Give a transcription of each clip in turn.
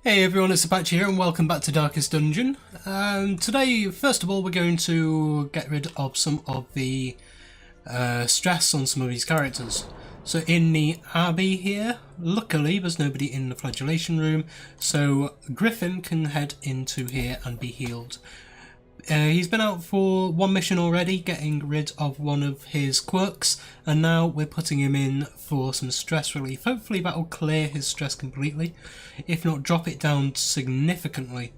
Hey everyone, it's Apache here and welcome back to Darkest Dungeon. Today, first of all, we're going to get rid of some of the stress on some of these characters. So in the Abbey here, luckily there's nobody in the flagellation room, so Griffin can head into here and be healed. He's been out for one mission already, getting rid of one of his quirks, and now we're putting him in for some stress relief. Hopefully that will clear his stress completely, if not drop it down significantly.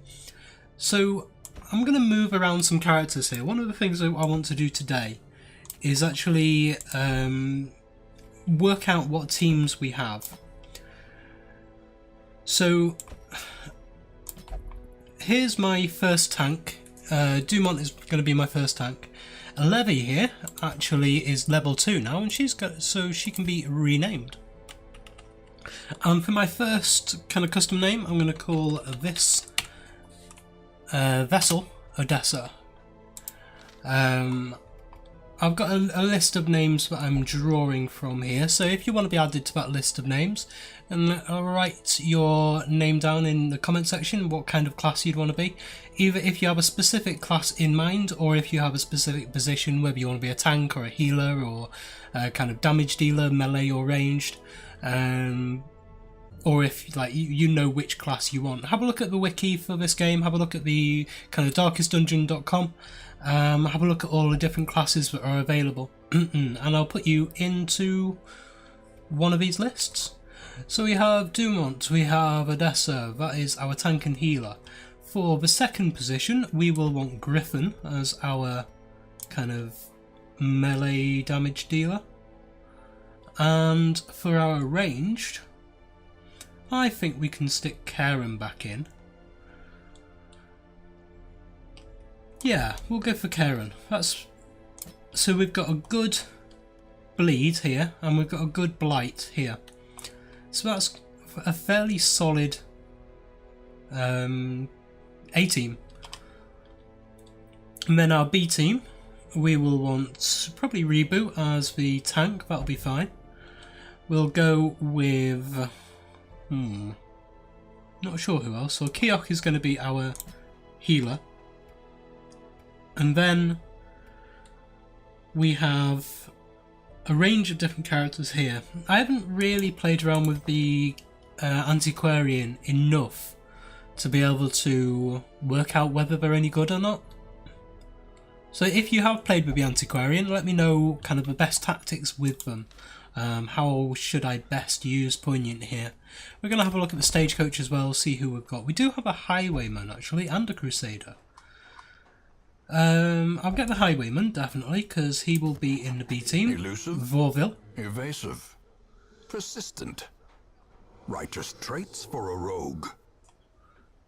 So I'm going to move around some characters here. One of the things that I want to do today is actually work out what teams we have. So here's my first tank. Dumont is going to be my first tank. Levy here actually is level 2 now, and so she can be renamed. For my first kind of custom name, I'm going to call this vessel Odessa. I've got a list of names that I'm drawing from here, so if you want to be added to that list of names, and write your name down in the comment section, what kind of class you'd want to be. Either if you have a specific class in mind, or if you have a specific position, whether you want to be a tank or a healer or a kind of damage dealer, melee or ranged, or if you know which class you want. Have a look at the wiki for this game, have a look at the kind of darkestdungeon.com. Have a look at all the different classes that are available and I'll put you into one of these lists. So we have Dumont, we have Odessa, that is our tank and healer. For the second position we will want Griffin as our kind of melee damage dealer, and for our ranged I think we can stick Karen back in. Yeah, we'll go for Karen. So we've got a good bleed here, and we've got a good blight here. So that's a fairly solid A team. And then our B team, we will want probably Reboot as the tank. That'll be fine. We'll go with not sure who else. So Keok is going to be our healer. And then we have a range of different characters here. I haven't really played around with the antiquarian enough to be able to work out whether they're any good or not. So if you have played with the antiquarian, let me know kind of the best tactics with them. How should I best use Poignant here? We're going to have a look at the stagecoach as well, see who we've got. We do have a highwayman actually, and a crusader. I'll get the highwayman definitely, because he will be in the B team. Elusive, Vorville. evasive, persistent. Righteous traits for a rogue.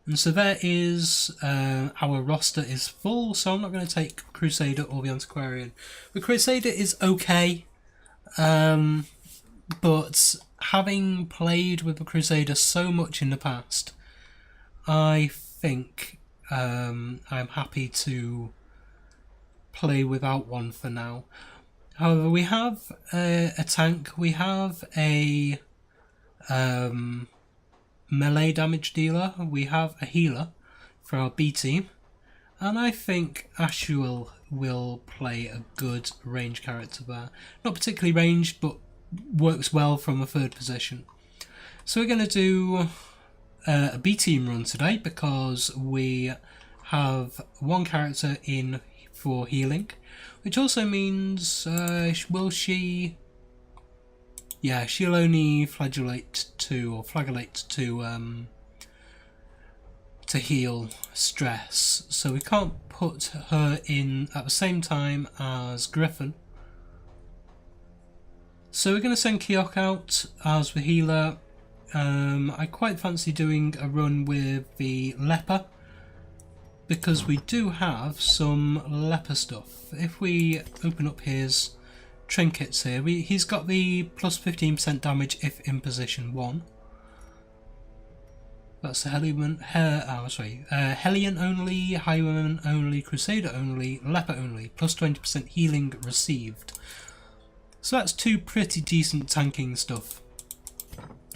And so there is our roster is full, so I'm not going to take Crusader or the Antiquarian. The Crusader is okay, but having played with the Crusader so much in the past, I think I'm happy to play without one for now. However, we have a tank, we have a melee damage dealer, we have a healer for our B team, and I think Ashuel will play a good range character there. Not particularly ranged, but works well from a third position. So we're going to do a B team run today because we have one character in for healing, which also means will she? Yeah, she'll only flagellate to heal stress, so we can't put her in at the same time as Griffin. So we're going to send Keok out as the healer. I quite fancy doing a run with the leper, because we do have some leper stuff. If we open up his trinkets here, he's got the plus 15% damage if in position 1. That's the Hellion only, Highwayman only, Crusader only, Leper only, plus 20% healing received. So that's two pretty decent tanking stuff.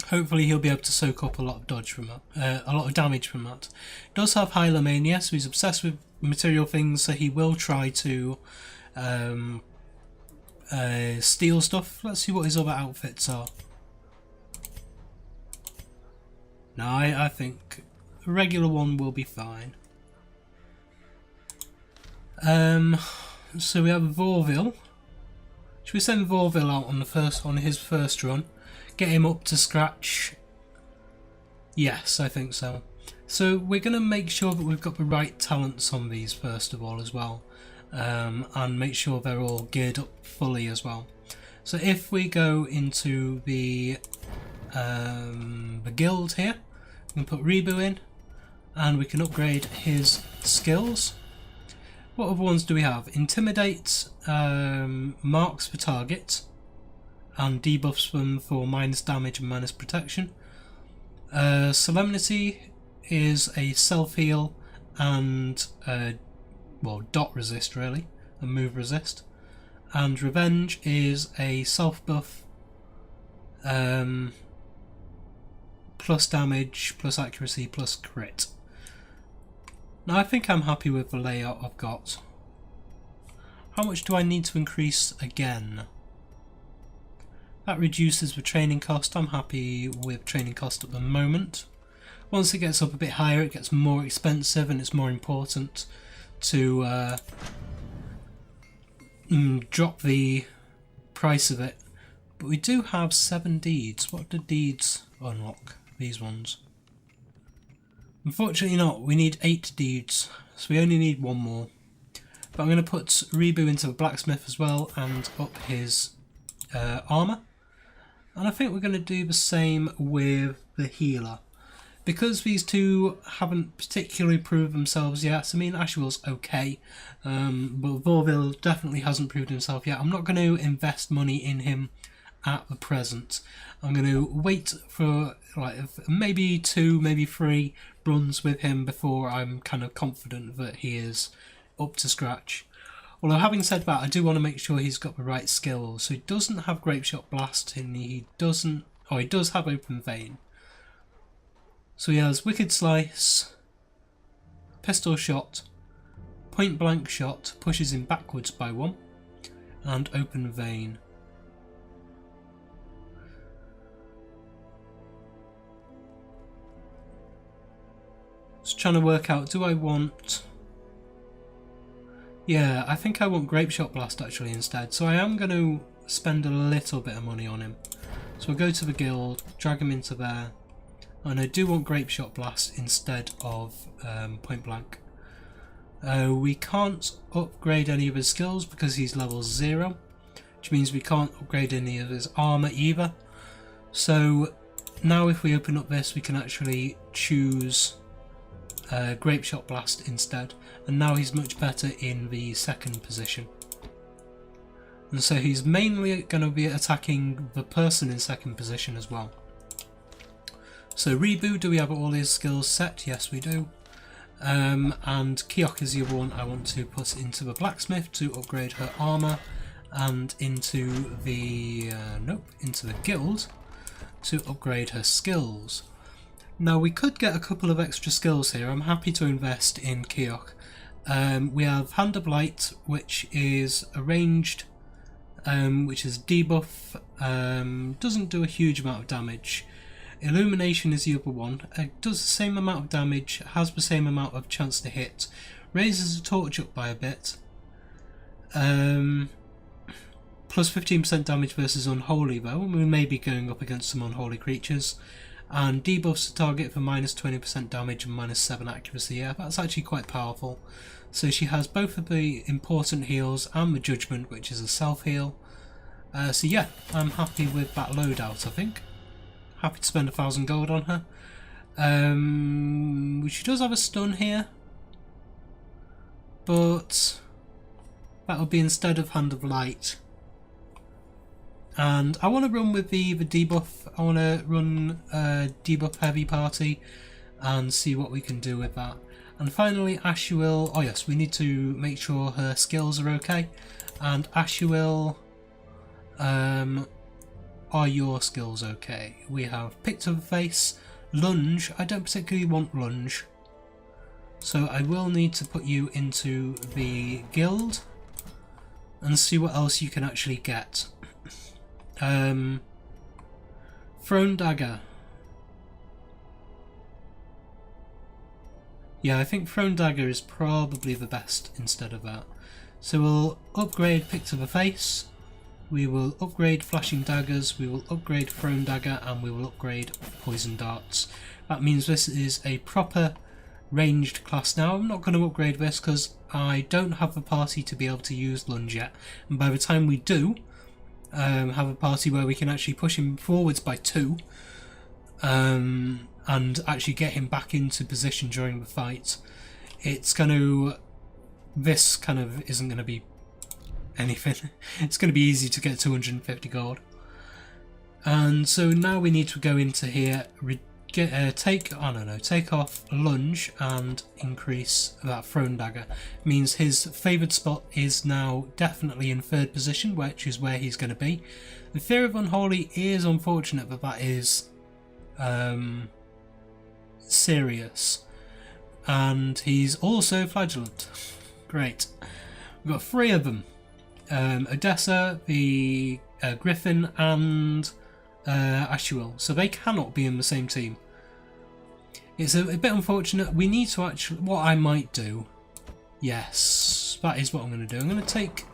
Hopefully he'll be able to soak up a lot of dodge from that, a lot of damage from that. Does have Hylomania, so he's obsessed with material things, so he will try to steal stuff. Let's see what his other outfits are. No, I think a regular one will be fine. So we have Vorville. Should we send Vorville out on his first run? Get him up to scratch? Yes, I think so. So we're going to make sure that we've got the right talents on these first of all as well. And make sure they're all geared up fully as well. So if we go into the guild here, we can put Rebu in, and we can upgrade his skills. What other ones do we have? Intimidate marks the target and debuffs them for minus damage and minus protection. Solemnity is a self-heal and well, dot resist really, and move resist. And Revenge is a self-buff, plus damage, plus accuracy, plus crit. Now I think I'm happy with the layout I've got. How much do I need to increase again? That reduces the training cost. I'm happy with training cost at the moment. Once it gets up a bit higher, it gets more expensive, and it's more important to drop the price of it. But we do have 7 deeds. What do deeds unlock? These ones. Unfortunately not. We need 8 deeds, so we only need 1 more. But I'm going to put Rebu into the blacksmith as well and up his armour. And I think we're going to do the same with the healer. Because these two haven't particularly proved themselves yet, I mean Ashwell's okay, but Vorville definitely hasn't proved himself yet. I'm not going to invest money in him at the present. I'm going to wait for like maybe 2, maybe 3 runs with him before I'm kind of confident that he is up to scratch. Although having said that, I do want to make sure he's got the right skills. So he doesn't have Grape Shot Blast, and he doesn't. Oh, he does have Open Vein. So he has Wicked Slice, Pistol Shot, Point Blank Shot, pushes him backwards by 1, and Open Vein. Just trying to work out, do I want... Yeah, I think I want Grape Shot Blast actually instead, so I am going to spend a little bit of money on him. So we'll go to the guild, drag him into there, and I do want Grape Shot Blast instead of Point Blank. We can't upgrade any of his skills because he's level 0, which means we can't upgrade any of his armour either. So now if we open up this, we can actually choose Grape Shot Blast instead, and now he's much better in the 2nd position. And so he's mainly going to be attacking the person in 2nd position as well. So Rebu, do we have all his skills set? Yes we do. And Keok is the other one I want to put into the blacksmith to upgrade her armour, and into the into the guild to upgrade her skills. Now we could get a couple of extra skills here. I'm happy to invest in Keok. We have Hand of Light, which is a ranged, which is debuff, doesn't do a huge amount of damage. Illumination is the other one. It does the same amount of damage, has the same amount of chance to hit, raises the torch up by a bit, plus 15% damage versus Unholy though. We may be going up against some unholy creatures. And debuffs the target for minus 20% damage and minus 7 accuracy. Yeah, that's actually quite powerful. So she has both of the important heals and the judgment, which is a self-heal. So yeah, I'm happy with that loadout, I think. Happy to spend 1,000 gold on her. She does have a stun here, but that would be instead of Hand of Light. And I want to run with the debuff. I want to run a debuff heavy party and see what we can do with that. And finally Ashwell, oh yes, we need to make sure her skills are okay. And Ashwell are your skills okay? We have picked up a face, lunge. I don't particularly want lunge, so I will need to put you into the guild and see what else you can actually get. Thrown dagger. Yeah, I think thrown dagger is probably the best instead of that. So we'll upgrade pick to the face, we will upgrade flashing daggers, we will upgrade thrown dagger, and we will upgrade poison darts. That means this is a proper ranged class now. I'm not going to upgrade this because I don't have the party to be able to use lunge yet, and by the time we do have a party where we can actually push him forwards by 2 and actually get him back into position during the fight, it's going to... this kind of isn't going to be anything. It's going to be easy to get 250 gold. And so now we need to go into here, take off lunge and increase that thrown dagger. Means his favoured spot is now definitely in 3rd position, which is where he's going to be. The fear of unholy is unfortunate, but that is serious. And he's also flagellant. Great. We've got 3 of them. Odessa, the Griffin, and Ashuel. So they cannot be in the same team. It's a bit unfortunate. We need to actually... what I might do... yes, that is what I'm going to do. I'm going to take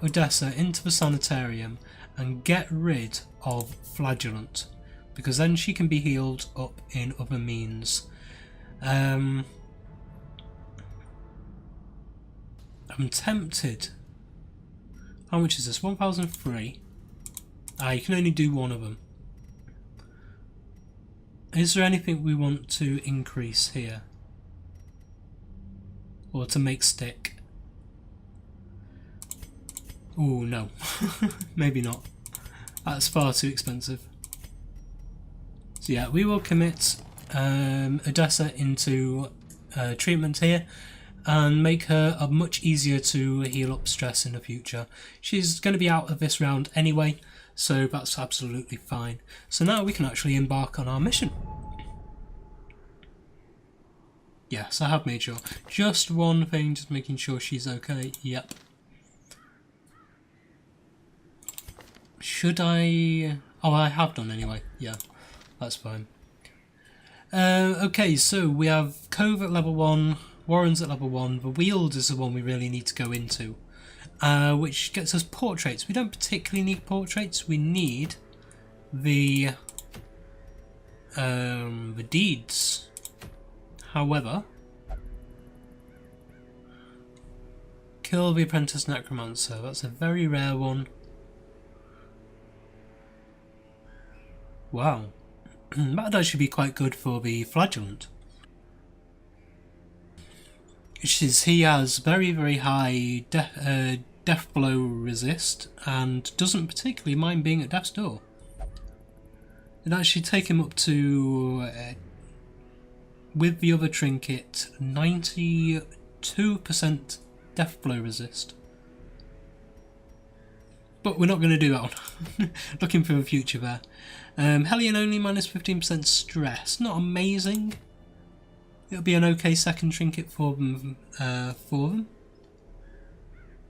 Odessa into the sanitarium and get rid of Flagellant, because then she can be healed up in other means. I'm tempted. How much is this? 1003. You can only do 1 of them. Is there anything we want to increase here? Or to make stick? Oh no. Maybe not. That's far too expensive. So yeah, we will commit Odessa into treatment here and make her much easier to heal up stress in the future. She's going to be out of this round anyway, so that's absolutely fine. So now we can actually embark on our mission. Yes, I have made sure. Just one thing, just making sure she's okay. Yep. Should I... oh, I have done anyway. Yeah, that's fine. Okay, so we have Cove at level 1, Warren's at level 1, the Weald is the one we really need to go into, which gets us portraits. We don't particularly need portraits, we need the deeds. However, kill the apprentice necromancer, that's a very rare one. Wow, that'd actually be quite good for the flagellant. He has very, very high death blow resist and doesn't particularly mind being at death's door. It'd actually take him up to, with the other trinket, 92% death blow resist. But we're not going to do that one. Looking for the future there. Hellion only minus 15% stress. Not amazing. It'll be an okay second trinket for them.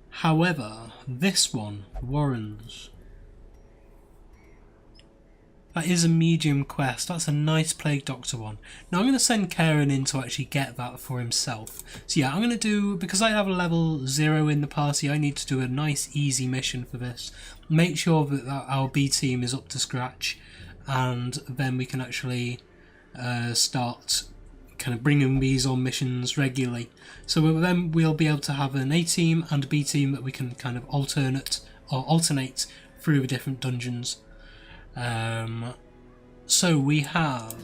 However, this one, Warren's, that is a medium quest. That's a nice Plague Doctor one. Now I'm going to send Karen in to actually get that for himself. So yeah, I'm going to do, because I have a level 0 in the party, I need to do a nice easy mission for this. Make sure that our B team is up to scratch, and then we can actually start kind of bringing these on missions regularly. So then we'll be able to have an A team and a B team that we can kind of alternate through the different dungeons. So we have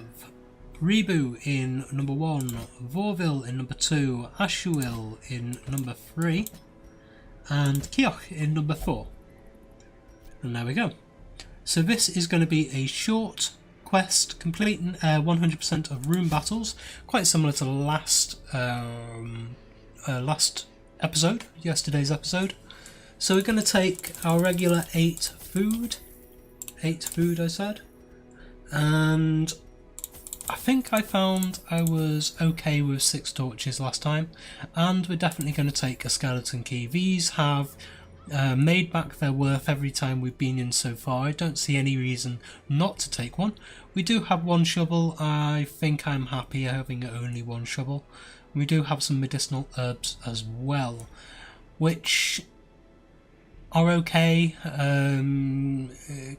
Rebu in number 1, Vorville in number 2, Ashuel in number 3, and Kioch in number 4. And there we go. So this is going to be a short quest, completing 100% of room battles, quite similar to the last yesterday's episode. So we're going to take our regular 8 food, 8 food I said, and I think I found I was okay with 6 torches last time, and we're definitely going to take a skeleton key. These have made back their worth every time we've been in so far. I don't see any reason not to take one. We do have 1 shovel. I think I'm happy having only 1 shovel. We do have some medicinal herbs as well, which are okay.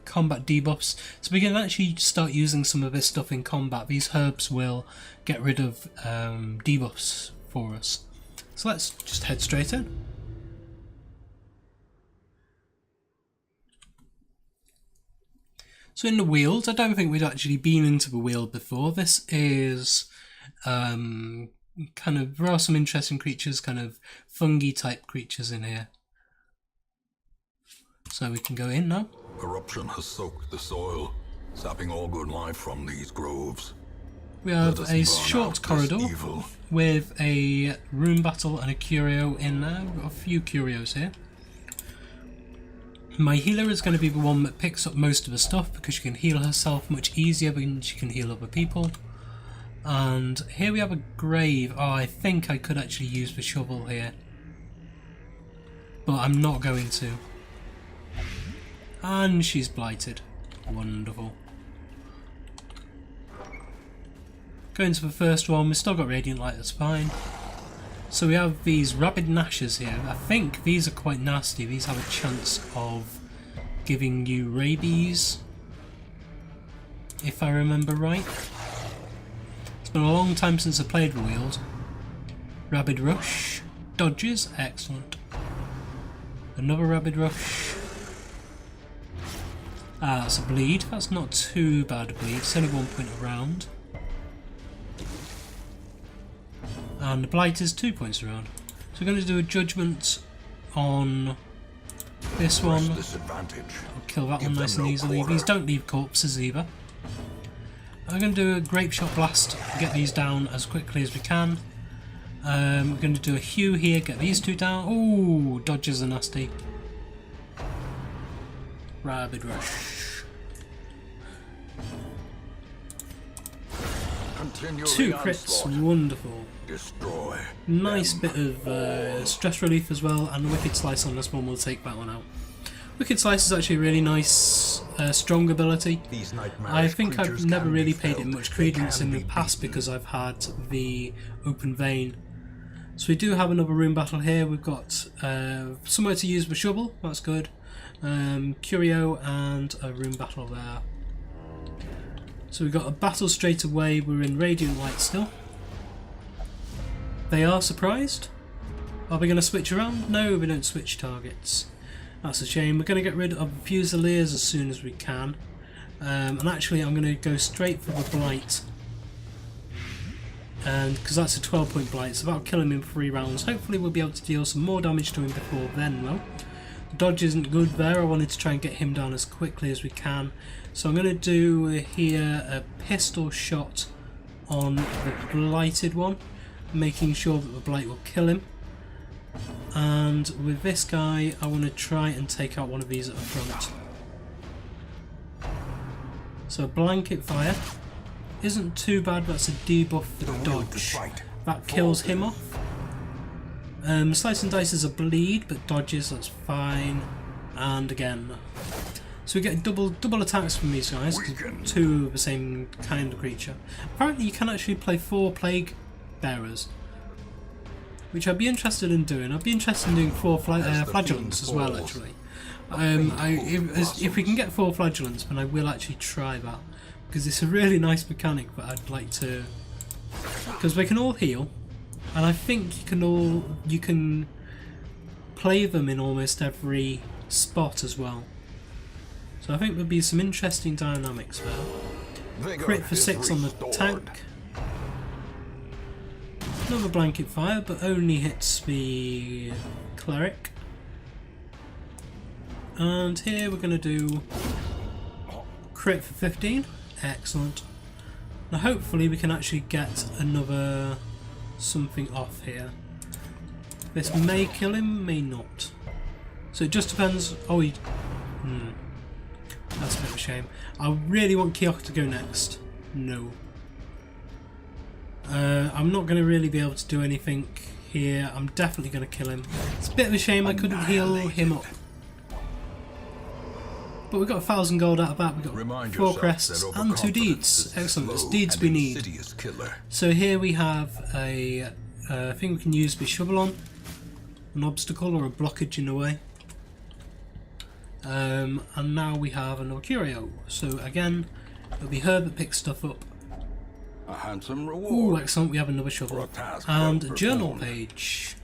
Combat debuffs, so we can actually start using some of this stuff in combat. These herbs will get rid of debuffs for us, so let's just head straight in. So in the Weald, I don't think we'd actually been into the Weald before. This is kind of, there are some interesting creatures, kind of fungi type creatures in here. So we can go in now. Corruption has soaked the soil, sapping all good life from these groves. We have a short corridor with a room battle and a curio in there. We've got a few curios here. My healer is going to be the one that picks up most of the stuff because she can heal herself much easier than she can heal other people. And here we have a grave. Oh, I think I could actually use the shovel here, but I'm not going to. And she's blighted. Wonderful. Going to the first one, we've still got radiant light, that's fine. So we have these rabid gnashers here. I think these are quite nasty. These have a chance of giving you rabies, if I remember right. It's been a long time since I played the Weald. Rabid rush. Dodges, excellent. Another rabid rush. Ah, that's a bleed. That's not too bad a bleed. It's only 1 point around. And the blight is 2 points around. So we're going to do a judgment on this one. I'll kill that one nice and easily. These don't leave corpses either. I'm going to do a grape shot blast, get these down as quickly as we can. We're going to do a hew here, get these 2 down. Ooh, dodges are nasty. Rabid rush. 2 crits, wonderful. Destroy. Nice bit of stress relief as well, and Wicked Slice on this one will take that one out. Wicked Slice is actually a really nice, strong ability. I think I've never really paid it much credence in the past because I've had the Open Vein. So we do have another room battle here. We've got somewhere to use the shovel, that's good. Curio and a room battle there. So we've got a battle straight away. We're in radiant light still. They are surprised. Are we going to switch around? No, we don't switch targets. That's a shame. We're going to get rid of Fusiliers as soon as we can. And actually I'm going to go straight for the Blight. And because that's a 12-point Blight, so that'll kill him in 3 rounds. Hopefully we'll be able to deal some more damage to him before then, though. The dodge isn't good there. I wanted to try and get him down as quickly as we can. So I'm going to do here a pistol shot on the Blighted one, making sure that the Blight will kill him. And with this guy, I want to try and take out one of these at the front. So blanket fire isn't too bad. That's a debuff for the dodge. That kills him off. Slice and dice is a bleed, but dodges, that's fine. And again, so we get double attacks from these guys. 2 of the same kind of creature. Apparently, you can actually play 4 plague bearers, which I'd be interested in doing. I'd be interested in doing 4 flagellants as well, actually. If we can get 4 flagellants, then I will actually try that, because it's a really nice mechanic that I'd like to. Because they can all heal, and I think you can play them in almost every spot as well. So I think there'd be some interesting dynamics there. Crit for 6 on the tank. Another blanket fire, but only hits the cleric. And here we're going to do crit for 15. Excellent. Now hopefully we can actually get another something off here. This may kill him, may not. So it just depends. Oh, that's a bit of a shame. I really want Keok to go next. No. I'm not going to really be able to do anything here. I'm definitely going to kill him. It's a bit of a shame I couldn't heal him up. But we got 1,000 gold out of that. We got 4 crests and 2 deeds. Excellent. It's deeds we need. So here we have a thing we can use to be shovel on, an obstacle or a blockage in a way. And now we have another curio. So again, it'll be her that picks stuff up. A handsome reward. Ooh, excellent. We have another shovel and a journal page.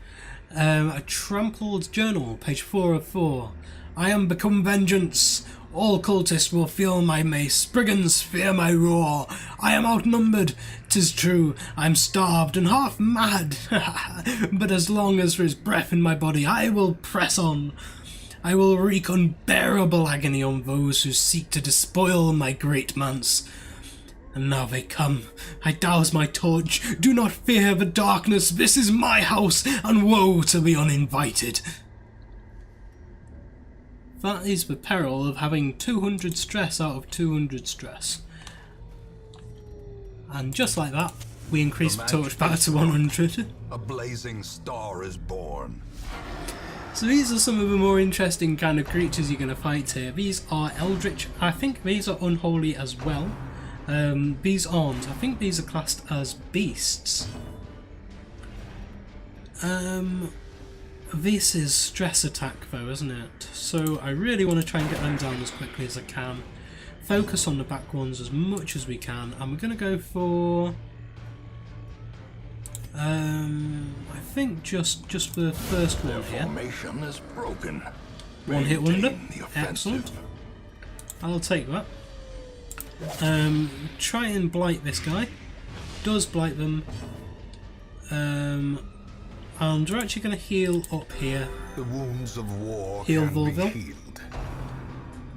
A trampled journal, page 4 of 4. I am become vengeance. All cultists will feel my mace. Brigands fear my roar. I am outnumbered, 'tis true. I'm starved and half mad. But as long as there is breath in my body, I will press on. I will wreak unbearable agony on those who seek to despoil my great manse. And now they come. I douse my torch. Do not fear the darkness. This is my house, and woe to the uninvited. That is the peril of having 200 stress out of 200 stress. And just like that, we increase the torch back to 100. A blazing star is born. So these are some of the more interesting kind of creatures you're going to fight here. These are eldritch. I think these are unholy as well. These aren't. I think these are classed as beasts. This is stress attack though, isn't it? So I really want to try and get them down as quickly as I can. Focus on the back ones as much as we can. And we're going to go for... I think just the first one here. Formation is broken. One hit wonder. Excellent. I'll take that. Try and blight this guy. Does blight them. And we're actually going to heal up here. The wounds of war Heal can Volville. be healed,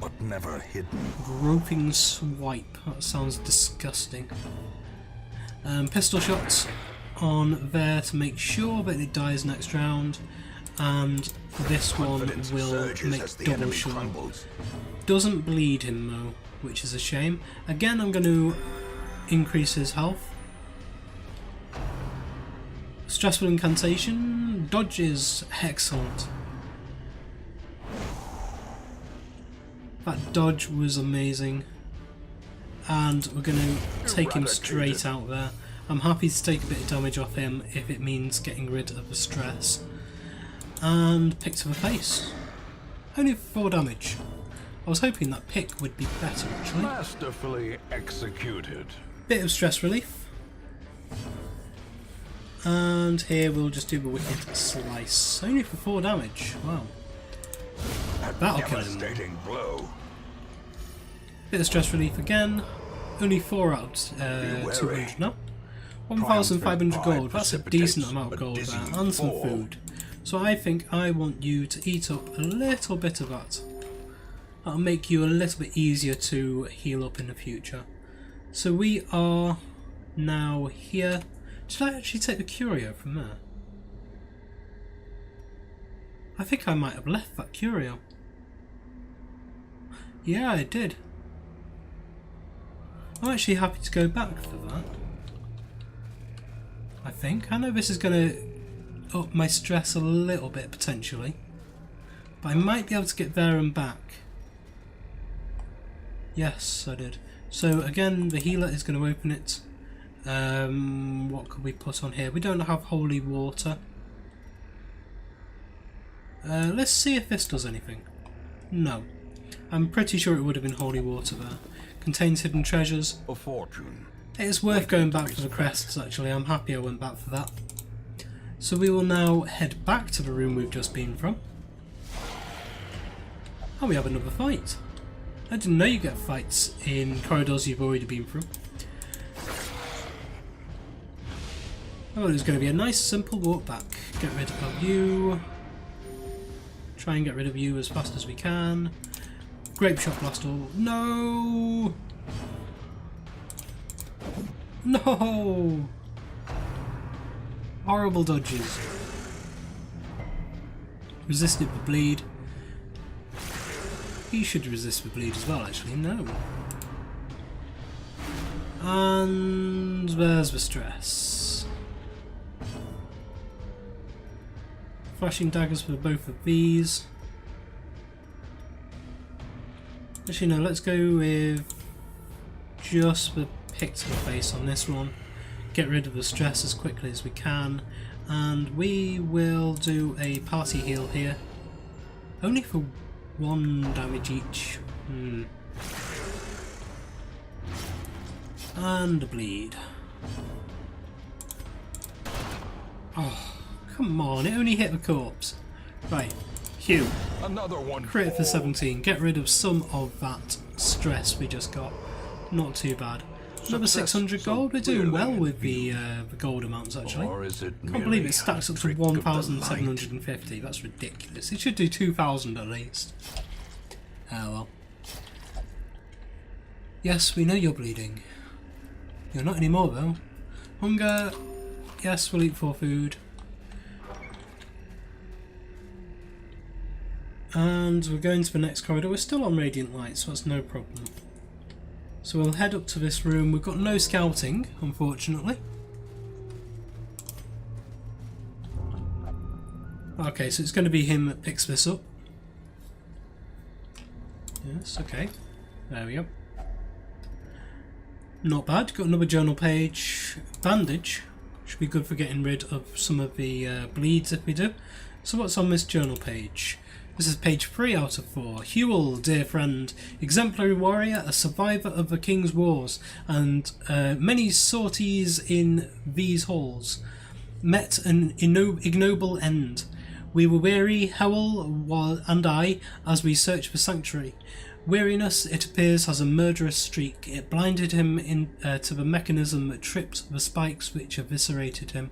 but never hidden. Groping swipe. That sounds disgusting. Pistol shots on there to make sure that it dies next round. And this one will make double sure. Doesn't bleed him though, which is a shame. Again, I'm going to increase his health. Stressful incantation. Dodge is excellent. That dodge was amazing. And we're going to take him straight out there. I'm happy to take a bit of damage off him if it means getting rid of the stress. And pick to the face. Only 4 damage. I was hoping that pick would be better actually. Masterfully executed. Bit of stress relief. And here we'll just do the wicked slice. Only for 4 damage. Wow. That'll kill him. Blow. Bit of stress relief again. Only 4 out of 200 now. 1,500 gold. That's a decent amount of gold there. And some food. So I think I want you to eat up a little bit of that. That'll make you a little bit easier to heal up in the future. So we are now here. Did I actually take the curio from there? I think I might have left that curio. Yeah, I did. I'm actually happy to go back for that. I think. I know this is going to up my stress a little bit potentially. But I might be able to get there and back. Yes, I did. So again, the healer is going to open it. What could we put on here? We don't have holy water. Let's see if this does anything. No. I'm pretty sure it would have been holy water there. Contains hidden treasures. A fortune. It is worth going back for the crests actually. I'm happy I went back for that. So we will now head back to the room we've just been from. And we have another fight. I didn't know you get fights in corridors you've already been through. I thought it was going to be a nice simple walk back. Get rid of you. Try and get rid of you as fast as we can. Grape shot blast all. No! No! Horrible dodges. He should resist the bleed as well, actually. No. And there's the stress. Flashing daggers for both of these. Actually, no, let's go with just the pick to the face on this one. Get rid of the stress as quickly as we can. And we will do a party heal here. Only for 1 damage each. And a bleed. Oh, come on, it only hit the corpse. Right, Hugh. Another one. Crit for 17. Get rid of some of that stress we just got. Not too bad. Another 600 gold. We're doing well with the gold amounts, actually. Can't believe it stacks up to 1,750. That's ridiculous. It should do 2,000 at least. Oh well. Yes, we know you're bleeding. You're not anymore though. Hunger. Yes, we'll eat for food. And we're going to the next corridor. We're still on radiant light, so that's no problem. So we'll head up to this room. We've got no scouting, unfortunately. Okay, so it's going to be him that picks this up. Yes, okay. There we go. Not bad. Got another journal page. Bandage. Should be good for getting rid of some of the bleeds if we do. So what's on this journal page? This is page 3 out of 4. Hewell, dear friend, exemplary warrior, a survivor of the King's Wars, and many sorties in these halls, met an ignoble end. We were weary, Hewell and I, as we searched for sanctuary. Weariness, it appears, has a murderous streak. It blinded him to the mechanism that tripped the spikes which eviscerated him.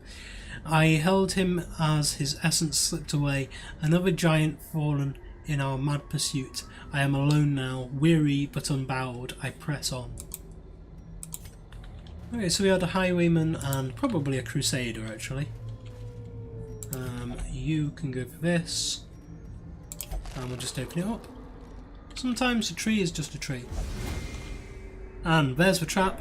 I held him as his essence slipped away, another giant fallen in our mad pursuit. I am alone now, weary but unbowed. I press on. Okay, so we had a highwayman and probably a crusader actually. You can go for this. And we'll just open it up. Sometimes a tree is just a tree. And there's the trap.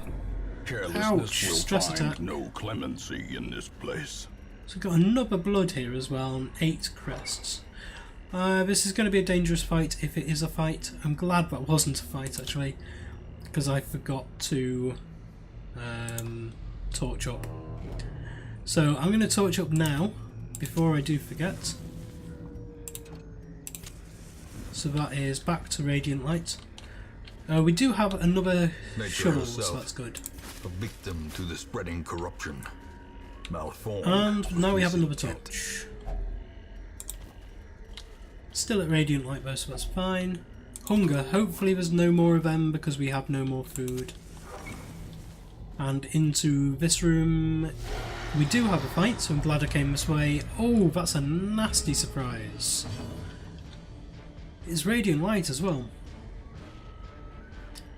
Ouch, stress attack. No clemency in this place. So we've got another blood here as well, and 8 crests. This is going to be a dangerous fight if it is a fight. I'm glad that wasn't a fight actually, because I forgot to torch up. So I'm going to torch up now, before I do forget. So that is back to radiant light. We do have another shovel, so that's good. A victim to the spreading corruption. Malformed. And now we have another torch. Still at radiant light though, so that's fine. Hunger. Hopefully there's no more of them because we have no more food. And into this room. We do have a fight, so I'm glad I came this way. Oh, that's a nasty surprise. It's radiant light as well.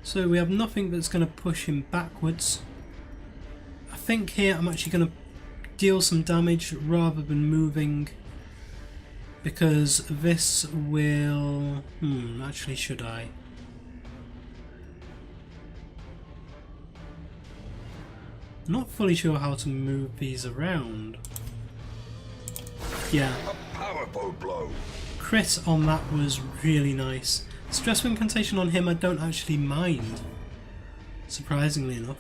So we have nothing that's going to push him backwards. I think here I'm actually going to deal some damage rather than moving, because this will... actually should I? Not fully sure how to move these around. Yeah. A powerful blow. Crit on that was really nice. Stress incantation on him I don't actually mind, surprisingly enough.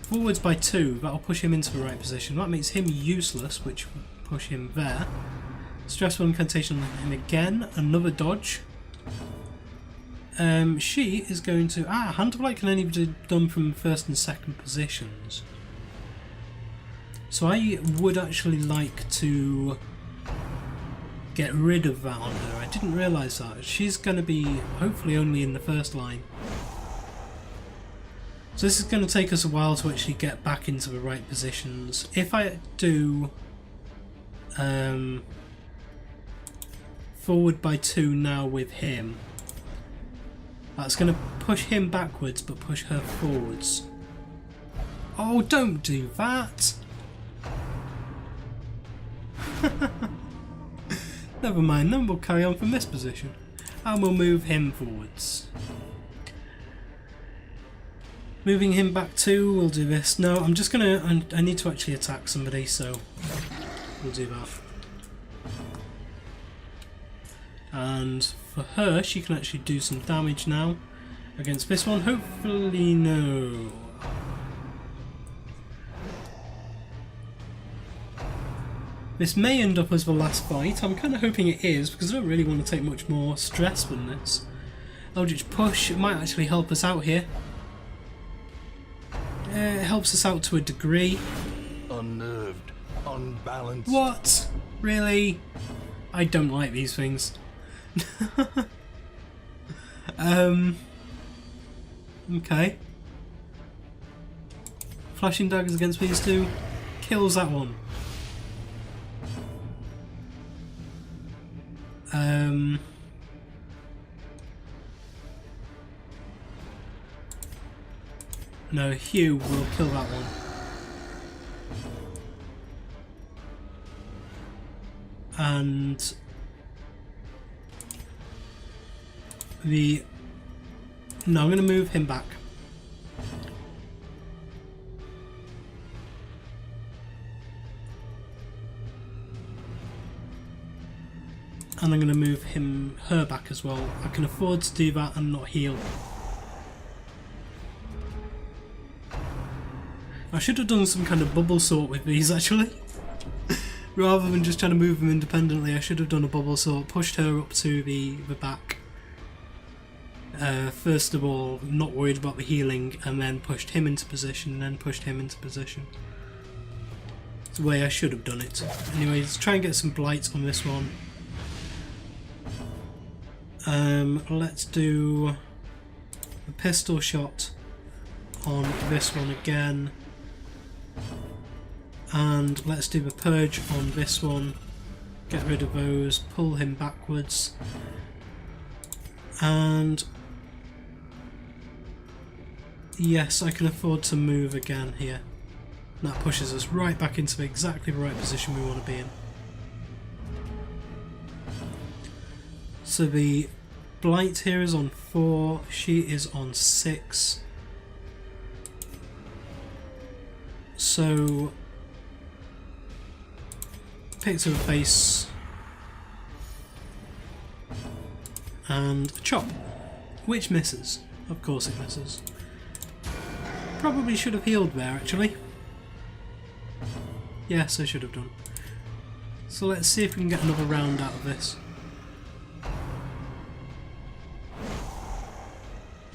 Forwards by 2, that'll push him into the right position. That makes him useless, which will push him there. Stressful incantation on him again, another dodge. She is going to... Hand of Light can only be done from first and second positions. So I would actually like to get rid of that on her. I didn't realise that. She's going to be hopefully only in the first line. So this is going to take us a while to actually get back into the right positions. If I do forward by 2 now with him, that's going to push him backwards but push her forwards. Oh, don't do that! Never mind, then we'll carry on from this position. and we'll move him forwards. Moving him back 2, we'll do this. No, I'm just gonna... I need to actually attack somebody, so we'll do that. And for her, she can actually do some damage now against this one. Hopefully no. This may end up as the last fight. I'm kind of hoping it is, because I don't really want to take much more stress than this. Eldritch Push, it might actually help us out here. It helps us out to a degree. Unnerved, unbalanced. What? Really? I don't like these things. Okay. Flashing daggers against these two. Kills that one. No, Hugh will kill that one. And no, I'm going to move him back. And I'm going to move her back as well. I can afford to do that and not heal. I should have done some kind of bubble sort with these actually. Rather than just trying to move them independently, I should have done a bubble sort, pushed her up to the back. First of all, not worried about the healing, and then pushed him into position, and then pushed him into position. It's the way I should have done it. Anyway, let's try and get some blight on this one. Let's do a pistol shot on this one again. And let's do the purge on this one. Get rid of those, pull him backwards. And yes, I can afford to move again here. That pushes us right back into exactly the right position we want to be in. So the blight here is on 4, she is on 6. So pick to the face and chop, which misses. Of course it misses. Probably should have healed there actually. Yes, I should have done. So let's see if we can get another round out of this.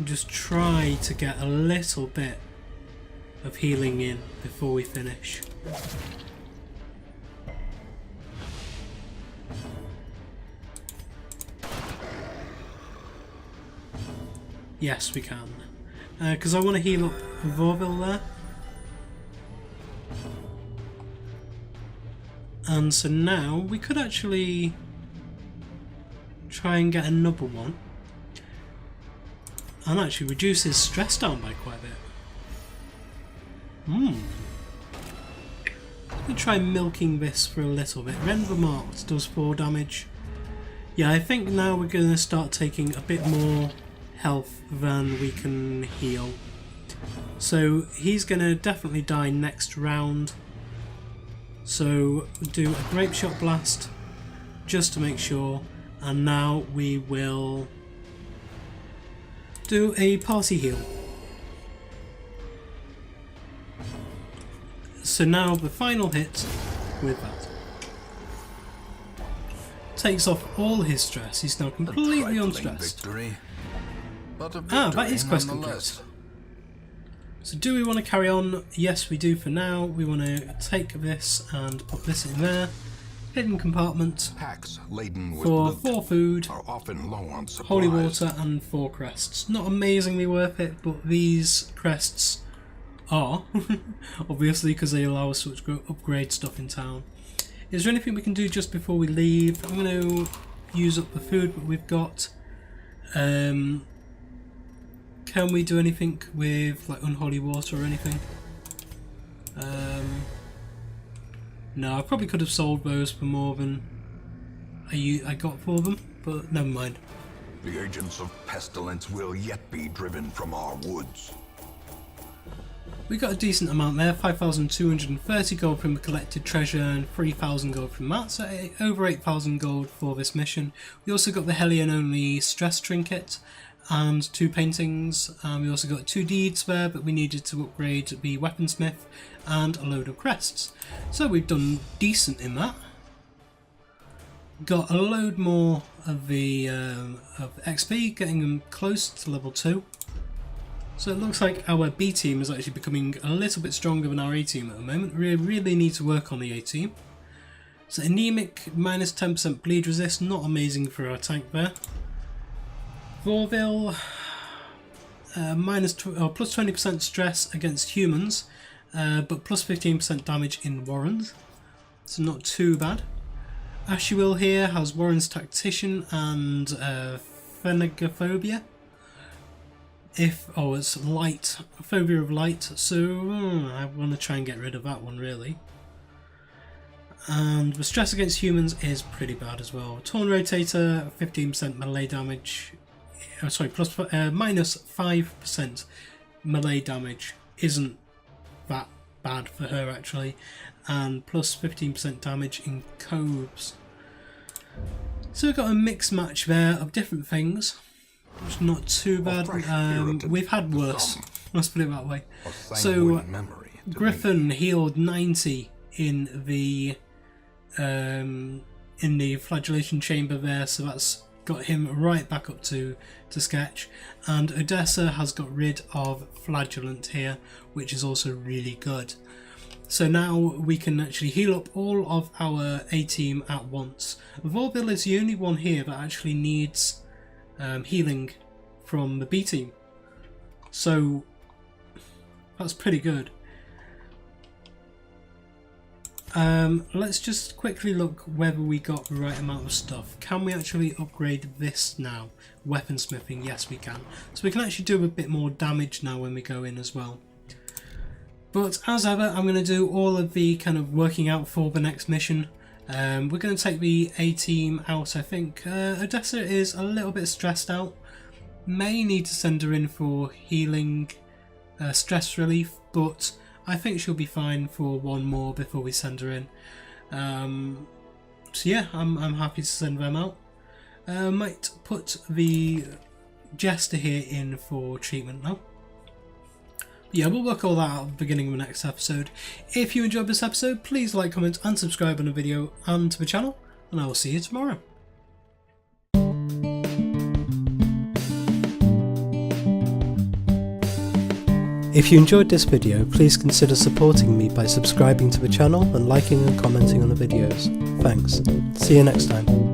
Just try to get a little bit of healing in before we finish. Yes, we can. Because I want to heal up Vorville there. And so now we could actually try and get another one. And actually reduce his stress down by quite a bit. Let me try milking this for a little bit. Render marked does 4 damage. Yeah, I think now we're going to start taking a bit more health than we can heal. So he's going to definitely die next round. So do a grape shot blast just to make sure. And now we will do a party heal. So now the final hit with that takes off all his stress. He's now completely unstressed. That is quest complete. So do we want to carry on? Yes, we do for now. We want to take this and put this in there. Hidden compartment Packs laden with for loot 4 food, are often low on supplies. holy water and 4 crests. Not amazingly worth it, but these crests are, obviously, because they allow us to upgrade stuff in town. Is there anything we can do just before we leave? I'm going to use up the food that we've got. Can we do anything with like unholy water or anything? No, I probably could have sold those for more than I got for them, but never mind. The agents of pestilence will yet be driven from our woods. We got a decent amount there, 5,230 gold from the collected treasure and 3,000 gold from that, so over 8,000 gold for this mission. We also got the Hellion only stress trinket and 2 paintings. We also got 2 deeds there, but we needed to upgrade the weaponsmith and a load of crests. So we've done decent in that. Got a load more of the of XP, getting them close to level 2. So it looks like our B team is actually becoming a little bit stronger than our A team at the moment. We really need to work on the A team. So anemic, minus 10% bleed resist, not amazing for our tank there. Vorville, plus 20% stress against humans, but plus 15% damage in Warrens. So not too bad. Ashuil here has Warren's Tactician and Phenegophobia. It's light, phobia of light, so I want to try and get rid of that one really. And the stress against humans is pretty bad as well. Torn Rotator, 15% melee damage, minus 5% melee damage isn't that bad for her actually, and plus 15% damage in coves. So we've got a mixed match there of different things. It's not too bad. We've had worse. Let's put it that way. So Griffin healed 90 in the flagellation chamber there, so that's got him right back up to sketch. And Odessa has got rid of flagellant here, which is also really good. So now we can actually heal up all of our A team at once. Vorville is the only one here that actually needs healing from the B team, so that's pretty good. Let's just quickly look whether we got the right amount of stuff. Can we actually upgrade this now? Weaponsmithing, yes we can. So we can actually do a bit more damage now when we go in as well. But as ever, I'm going to do all of the kind of working out for the next mission. We're going to take the A team out, I think. Odessa is a little bit stressed out. May need to send her in for healing, stress relief, but I think she'll be fine for one more before we send her in. So yeah, I'm happy to send them out. Might put the Jester here in for treatment now. Yeah, we'll work all that out at the beginning of the next episode. If you enjoyed this episode, please like, comment and subscribe on the video and to the channel, and I will see you tomorrow. If you enjoyed this video, please consider supporting me by subscribing to the channel and liking and commenting on the videos. Thanks. See you next time.